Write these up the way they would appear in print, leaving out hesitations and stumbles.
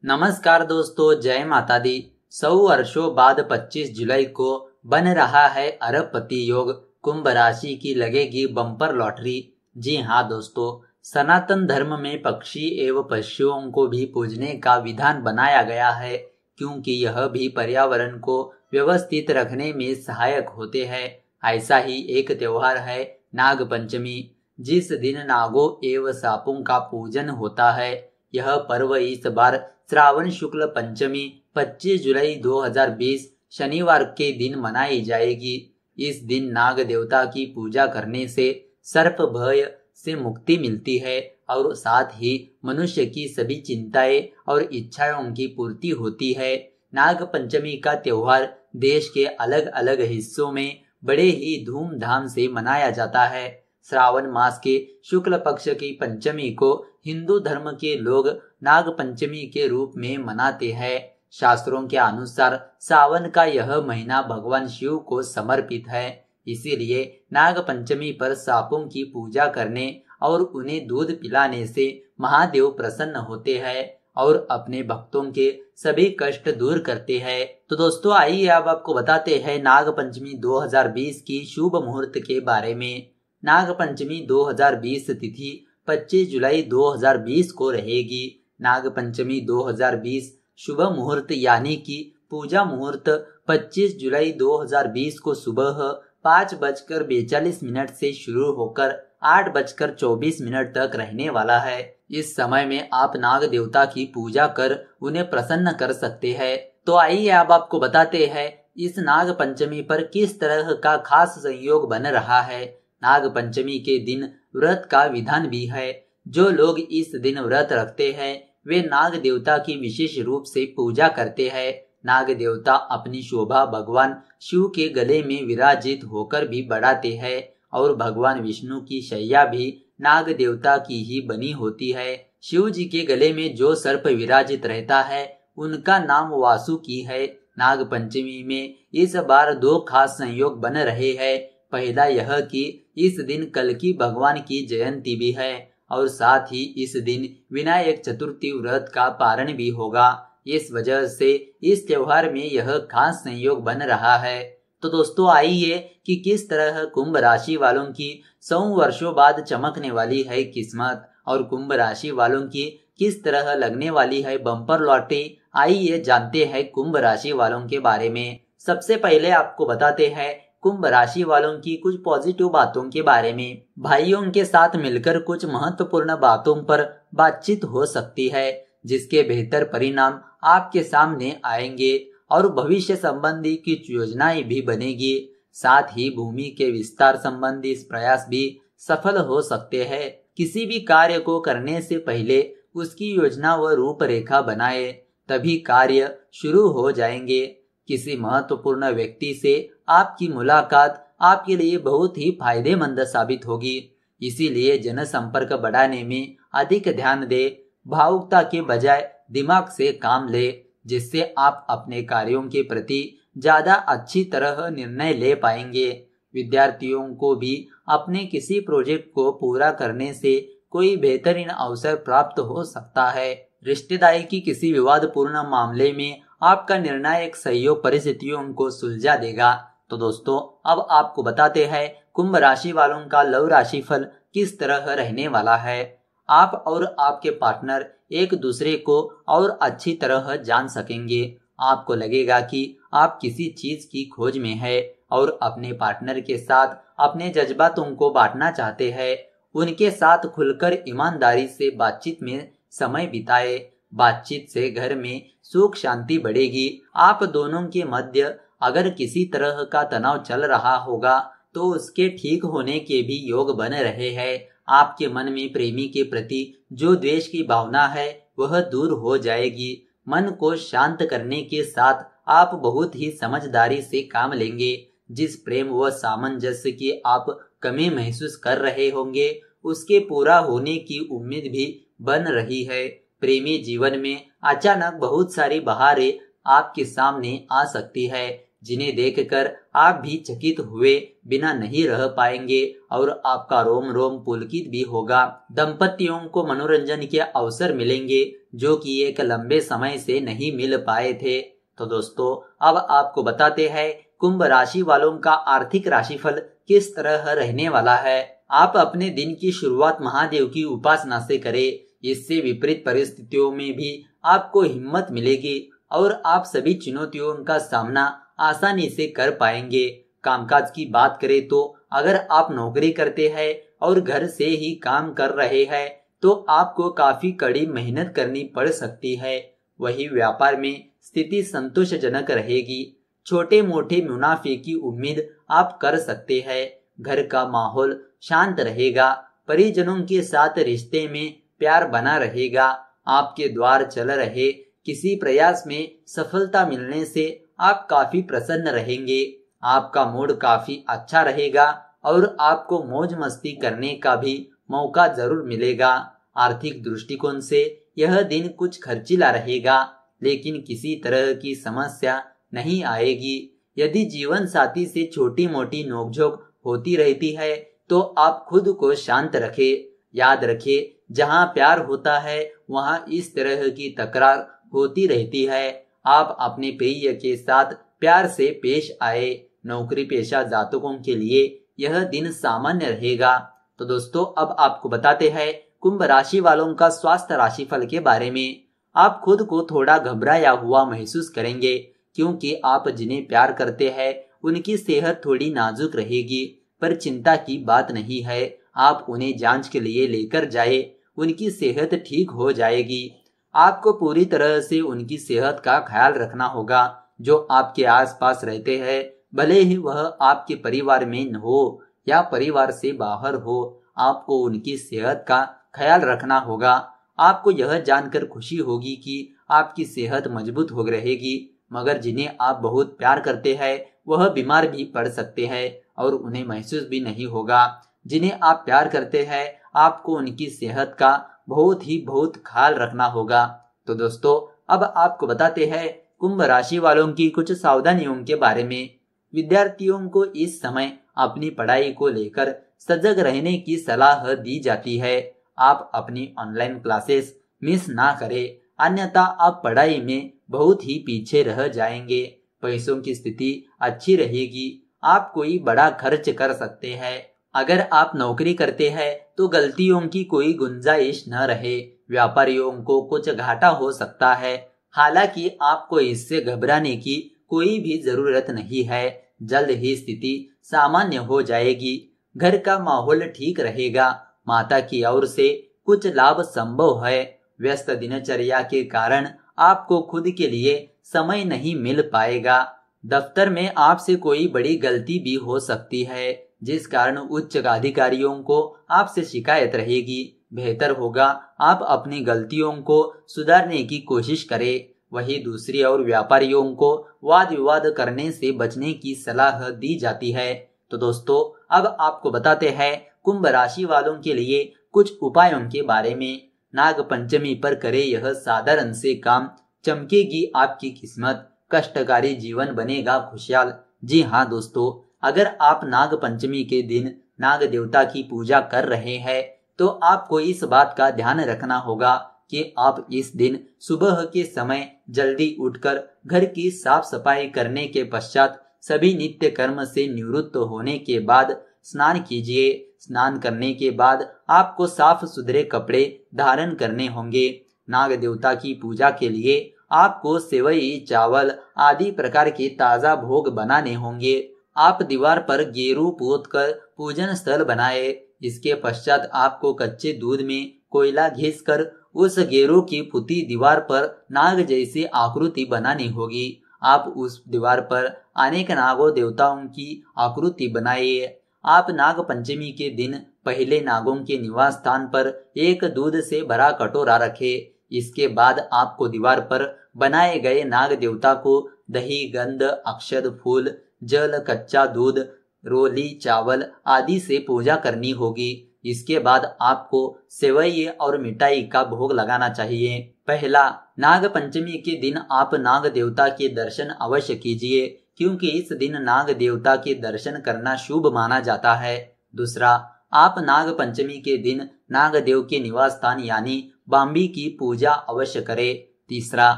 नमस्कार दोस्तों, जय माता दी। 100 वर्षों बाद 25 जुलाई को बन रहा है अरबपति योग। कुंभ राशि की लगेगी बम्पर लॉटरी। जी हाँ दोस्तों, सनातन धर्म में पक्षी एवं पशुओं को भी पूजने का विधान बनाया गया है, क्योंकि यह भी पर्यावरण को व्यवस्थित रखने में सहायक होते हैं। ऐसा ही एक त्योहार है नाग पंचमी, जिस दिन नागों एवं सांपों का पूजन होता है। यह पर्व इस बार श्रावण शुक्ल पंचमी 25 जुलाई 2020 शनिवार के दिन मनाई जाएगी। इस दिन नाग देवता की पूजा करने से सर्प भय से मुक्ति मिलती है और साथ ही मनुष्य की सभी चिंताएं और इच्छाओं की पूर्ति होती है। नाग पंचमी का त्योहार देश के अलग अलग हिस्सों में बड़े ही धूमधाम से मनाया जाता है। श्रावण मास के शुक्ल पक्ष की पंचमी को हिंदू धर्म के लोग नाग पंचमी के रूप में मनाते हैं। शास्त्रों के अनुसार सावन का यह महीना भगवान शिव को समर्पित है, इसीलिए नाग पंचमी पर सांपों की पूजा करने और उन्हें दूध पिलाने से महादेव प्रसन्न होते हैं और अपने भक्तों के सभी कष्ट दूर करते हैं। तो दोस्तों, आइए अब आपको बताते हैं नाग पंचमी 2020 की शुभ मुहूर्त के बारे में। नाग पंचमी 2020 तिथि 25 जुलाई 2020 को रहेगी। नाग पंचमी 2020 शुभ मुहूर्त यानी कि पूजा मुहूर्त 25 जुलाई 2020 को सुबह 5:42 से शुरू होकर 8:24 तक रहने वाला है। इस समय में आप नाग देवता की पूजा कर उन्हें प्रसन्न कर सकते हैं। तो आइए अब आपको बताते हैं इस नाग पंचमी पर किस तरह का खास संयोग बन रहा है। नाग पंचमी के दिन व्रत का विधान भी है। जो लोग इस दिन व्रत रखते हैं वे नाग देवता की विशेष रूप से पूजा करते हैं। नाग देवता अपनी शोभा भगवान शिव के गले में विराजित होकर भी बढ़ाते हैं और भगवान विष्णु की शैया भी नाग देवता की ही बनी होती है। शिव जी के गले में जो सर्प विराजित रहता है उनका नाम वासुकी है। नाग पंचमी में इस बार दो खास संयोग बन रहे हैं। पहला यह कि इस दिन कल्कि भगवान की जयंती भी है और साथ ही इस दिन विनायक चतुर्थी व्रत का पारण भी होगा। इस वजह से इस त्योहार में यह खास संयोग बन रहा है। तो दोस्तों, आइए कि किस तरह कुंभ राशि वालों की 100 वर्षों बाद चमकने वाली है किस्मत और कुंभ राशि वालों की किस तरह लगने वाली है बम्पर लॉटरी। आइए जानते हैं कुंभ राशि वालों के बारे में। सबसे पहले आपको बताते हैं कुंभ राशि वालों की कुछ पॉजिटिव बातों के बारे में। भाइयों के साथ मिलकर कुछ महत्वपूर्ण बातों पर बातचीत हो सकती है, जिसके बेहतर परिणाम आपके सामने आएंगे और भविष्य संबंधी कुछ योजनाएं भी बनेगी। साथ ही भूमि के विस्तार संबंधी प्रयास भी सफल हो सकते हैं। किसी भी कार्य को करने से पहले उसकी योजना व रूपरेखा बनाए, तभी कार्य शुरू हो जाएंगे। किसी महत्वपूर्ण व्यक्ति से आपकी मुलाकात आपके लिए बहुत ही फायदेमंद साबित होगी, इसीलिए जनसंपर्क बढ़ाने में अधिक ध्यान दे। भावुकता के बजाय दिमाग से काम ले, जिससे आप अपने कार्यों के प्रति ज्यादा अच्छी तरह निर्णय ले पाएंगे। विद्यार्थियों को भी अपने किसी प्रोजेक्ट को पूरा करने से कोई बेहतरीन अवसर प्राप्त हो सकता है। रिश्तेदारी की किसी विवादपूर्ण मामले में आपका निर्णायक सहयोग परिस्थितियों को सुलझा देगा। तो दोस्तों, अब आपको बताते हैं कुंभ राशि वालों का लव राशि फल किस तरह रहने वाला है। आप और आपके पार्टनर एक दूसरे को और अच्छी तरह जान सकेंगे। आपको लगेगा कि आप किसी चीज की खोज में है और अपने पार्टनर के साथ अपने जज्बातों को बांटना चाहते हैं। उनके साथ खुलकर ईमानदारी से बातचीत में समय बिताए। बातचीत से घर में सुख शांति बढ़ेगी। आप दोनों के मध्य अगर किसी तरह का तनाव चल रहा होगा तो उसके ठीक होने के भी योग बन रहे हैं। आपके मन में प्रेमी के प्रति जो द्वेष की भावना है वह दूर हो जाएगी। मन को शांत करने के साथ आप बहुत ही समझदारी से काम लेंगे। जिस प्रेम व सामंजस्य की आप कमी महसूस कर रहे होंगे उसके पूरा होने की उम्मीद भी बन रही है। प्रेमी जीवन में अचानक बहुत सारी बहारें आपके सामने आ सकती है, जिन्हें देखकर आप भी चकित हुए बिना नहीं रह पाएंगे और आपका रोम रोम पुलकित भी होगा। दंपतियों को मनोरंजन के अवसर मिलेंगे जो कि एक लंबे समय से नहीं मिल पाए थे। तो दोस्तों अब आपको बताते हैं कुंभ राशि वालों का आर्थिक राशिफल किस तरह रहने वाला है। आप अपने दिन की शुरुआत महादेव की उपासना से करें। इससे विपरीत परिस्थितियों में भी आपको हिम्मत मिलेगी और आप सभी चुनौतियों का सामना आसानी से कर पाएंगे। कामकाज की बात करें तो अगर आप नौकरी करते हैं और घर से ही काम कर रहे हैं तो आपको काफी कड़ी मेहनत करनी पड़ सकती है। वही व्यापार में स्थिति संतोषजनक रहेगी। छोटे मोटे मुनाफे की उम्मीद आप कर सकते हैं। घर का माहौल शांत रहेगा। परिजनों के साथ रिश्ते में प्यार बना रहेगा। आपके द्वार चल रहे किसी प्रयास में सफलता मिलने से आप काफी प्रसन्न रहेंगे। आपका मूड काफी अच्छा रहेगा और आपको मौज मस्ती करने का भी मौका जरूर मिलेगा। आर्थिक दृष्टिकोण से यह दिन कुछ खर्चीला रहेगा, लेकिन किसी तरह की समस्या नहीं आएगी। यदि जीवन साथी से छोटी मोटी नोकझोंक होती रहती है तो आप खुद को शांत रखें। याद रखें, जहां प्यार होता है वहां इस तरह की तकरार होती रहती है। आप अपने प्रिय के साथ प्यार से पेश आए। नौकरी पेशा जातकों के लिए यह दिन सामान्य रहेगा। तो दोस्तों अब आपको बताते हैं कुंभ राशि वालों का स्वास्थ्य राशिफल के बारे में। आप खुद को थोड़ा घबराया हुआ महसूस करेंगे क्योंकि आप जिन्हें प्यार करते हैं उनकी सेहत थोड़ी नाजुक रहेगी, पर चिंता की बात नहीं है। आप उन्हें जांच के लिए लेकर जाए, उनकी सेहत ठीक हो जाएगी। आपको पूरी तरह से उनकी सेहत का ख्याल रखना होगा। जो आपके आसपास रहते हैं, भले ही वह आपके परिवार में न हो या परिवार से बाहर हो, आपको उनकी सेहत का ख्याल रखना होगा। आपको यह जानकर खुशी होगी कि आपकी सेहत मजबूत हो रहेगी, मगर जिन्हें आप बहुत प्यार करते हैं वह बीमार भी पड़ सकते हैं और उन्हें महसूस भी नहीं होगा। जिन्हें आप प्यार करते हैं आपको उनकी सेहत का बहुत ख्याल रखना होगा। तो दोस्तों अब आपको बताते हैं कुंभ राशि वालों की कुछ सावधानियों के बारे में। विद्यार्थियों को इस समय अपनी पढ़ाई को लेकर सजग रहने की सलाह दी जाती है। आप अपनी ऑनलाइन क्लासेस मिस ना करें, अन्यथा आप पढ़ाई में बहुत ही पीछे रह जाएंगे। पैसों की स्थिति अच्छी रहेगी। आप कोई बड़ा खर्च कर सकते हैं। अगर आप नौकरी करते हैं तो गलतियों की कोई गुंजाइश न रहे। व्यापारियों को कुछ घाटा हो सकता है, हालांकि आपको इससे घबराने की कोई भी जरूरत नहीं है। जल्द ही स्थिति सामान्य हो जाएगी। घर का माहौल ठीक रहेगा। माता की ओर से कुछ लाभ संभव है। व्यस्त दिनचर्या के कारण आपको खुद के लिए समय नहीं मिल पाएगा। दफ्तर में आपसे कोई बड़ी गलती भी हो सकती है, जिस कारण उच्च अधिकारियों को आपसे शिकायत रहेगी। बेहतर होगा आप अपनी गलतियों को सुधारने की कोशिश करें। वहीं दूसरी ओर व्यापारियों को वाद विवाद करने से बचने की सलाह दी जाती है। तो दोस्तों अब आपको बताते हैं कुंभ राशि वालों के लिए कुछ उपायों के बारे में। नाग पंचमी पर करें यह साधारण से काम, चमकेगी आपकी किस्मत, कष्टकारी जीवन बनेगा खुशहाल। जी हाँ दोस्तों, अगर आप नाग पंचमी के दिन नाग देवता की पूजा कर रहे हैं तो आपको इस बात का ध्यान रखना होगा कि आप इस दिन सुबह के समय जल्दी उठकर घर की साफ सफाई करने के पश्चात सभी नित्य कर्म से निवृत्त होने के बाद स्नान कीजिए। स्नान करने के बाद आपको साफ सुथरे कपड़े धारण करने होंगे। नाग देवता की पूजा के लिए आपको सेवई, चावल आदि प्रकार के ताजा भोग बनाने होंगे। आप दीवार पर गेरू पोत कर पूजन स्थल बनाए। इसके पश्चात आपको कच्चे दूध में कोयला घिसकर उस गेरू की पुती दीवार पर नाग जैसी आकृति बनानी होगी। आप उस दीवार पर अनेक नागों देवताओं की आकृति बनाइए। आप नाग पंचमी के दिन पहले नागों के निवास स्थान पर एक दूध से भरा कटोरा रखें। इसके बाद आपको दीवार पर बनाए गए नाग देवता को दही, गंध, अक्षत, फूल, जल, कच्चा दूध, रोली, चावल आदि से पूजा करनी होगी। इसके बाद आपको सेवई और मिठाई का भोग लगाना चाहिए। पहला, नाग पंचमी के दिन आप नाग देवता के दर्शन अवश्य कीजिए, क्योंकि इस दिन नाग देवता के दर्शन करना शुभ माना जाता है। दूसरा, आप नाग पंचमी के दिन नाग देव के निवास स्थान यानी बाम्बी की पूजा अवश्य करें। तीसरा,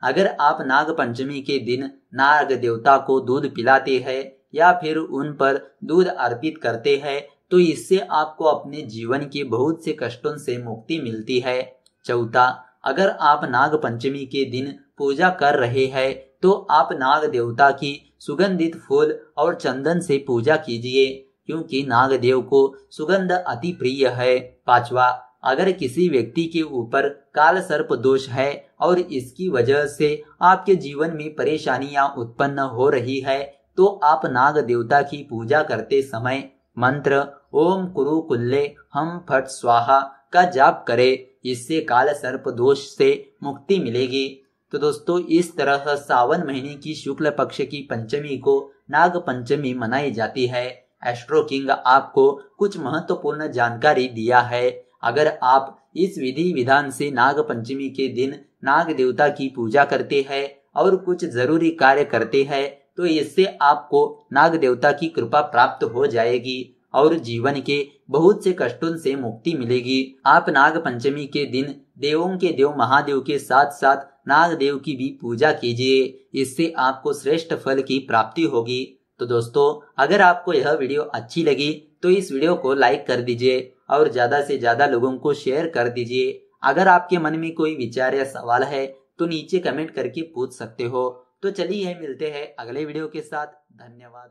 अगर आप नाग पंचमी के दिन नाग देवता को दूध पिलाते हैं या फिर उन पर दूध अर्पित करते हैं तो इससे आपको अपने जीवन के बहुत से कष्टों से मुक्ति मिलती है। चौथा, अगर आप नाग पंचमी के दिन पूजा कर रहे हैं तो आप नाग देवता की सुगंधित फूल और चंदन से पूजा कीजिए, क्योंकि नाग देव को सुगंध अति प्रिय है। पांचवा, अगर किसी व्यक्ति के ऊपर काल सर्प दोष है और इसकी वजह से आपके जीवन में परेशानियां उत्पन्न हो रही है तो आप नाग देवता की पूजा करते समय मंत्र ओम कुरु कुल्ले हम फट स्वाहा का जाप करें। इससे काल सर्प दोष से मुक्ति मिलेगी। तो दोस्तों, इस तरह सावन महीने की शुक्ल पक्ष की पंचमी को नाग पंचमी मनाई जाती है। एस्ट्रो किंग आपको कुछ महत्वपूर्ण जानकारी दिया है। अगर आप इस विधि विधान से नाग पंचमी के दिन नाग देवता की पूजा करते हैं और कुछ जरूरी कार्य करते हैं तो इससे आपको नाग देवता की कृपा प्राप्त हो जाएगी और जीवन के बहुत से कष्टों से मुक्ति मिलेगी। आप नाग पंचमी के दिन देवों के देव महादेव के साथ साथ नाग देव की भी पूजा कीजिए, इससे आपको श्रेष्ठ फल की प्राप्ति होगी। तो दोस्तों, अगर आपको यह वीडियो अच्छी लगी तो इस वीडियो को लाइक कर दीजिए और ज्यादा से ज्यादा लोगों को शेयर कर दीजिए। अगर आपके मन में कोई विचार या सवाल है तो नीचे कमेंट करके पूछ सकते हो। तो चलिए मिलते हैं अगले वीडियो के साथ। धन्यवाद।